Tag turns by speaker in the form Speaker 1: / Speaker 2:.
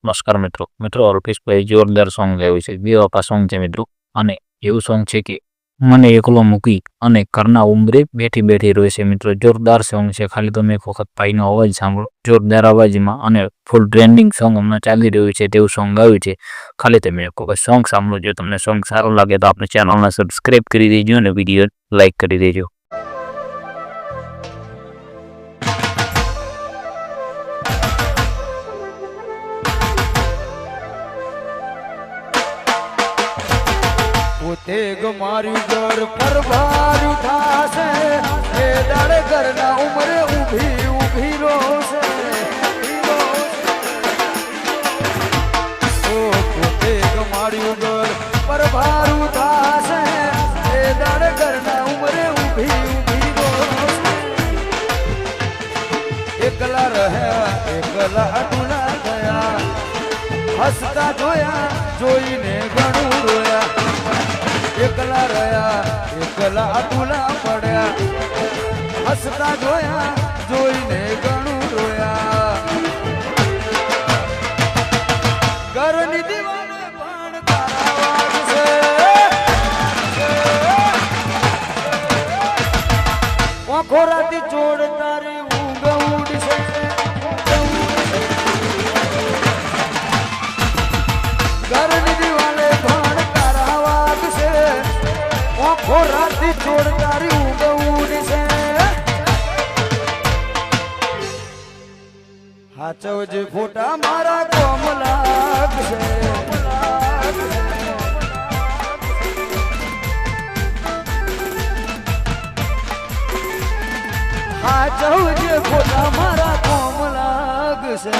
Speaker 1: નમસ્કાર મિત્રો અલ્પેશભાઈ જોરદાર સોંગ ગાયું છે, બેવફા સોંગ છે મિત્રો. અને એવું સોંગ છે કે મને એકલો મૂકી અને ઘરના ઉંબરે બેઠી બેઠી રોય છે મિત્રો. જોરદાર સોંગ છે, ખાલી તમે એક વખત ભાઈનો અવાજ સાંભળો, જોરદાર અવાજમાં અને ફૂલ ટ્રેન્ડિંગ સોંગ હમણાં ચાલી રહ્યું છે તેવું સોંગ ગાયું છે. ખાલી તમે એક વખત સોંગ સાંભળો. જો તમને સોંગ સારું લાગે તો આપણે ચેનલને સબસ્ક્રાઈબ કરી દેજો અને વિડીયો લાઈક કરી દેજો.
Speaker 2: પોતે ગમાર્યું ઘર પરભાર્યું થાશે, એ દાડે ઘરના ઉમરે ઊભી ઊભી રોશે. પોતે ગમાર્યું ઘર પરભાર્યું થાશે, એ દાડે ઘરના ઉમરે ઊભી ઊભી રોશે. એકલા રહ્યા એકલા અટુલા થયા, હસતા જોયા જોઈને ઘણું રોયા. એકલા રહ્યા એકલા અટુલા પડ્યા, હસતા જોયા જોઈને ઘણું રોયા. ઘરની દીવાને પણ તારા વાગશે, આંખો રાતી જોડ તારી ઊંઘ ઉડશે. ઘરની દીવાને પણ તારા વાગશે, આંખો રાતી જોડ તારી ઊંઘ ઉડશે. હાચવજે ફોટા મારા કોમ લાગશે. હાચવજે ફોટા મારા કોમ લાગશે.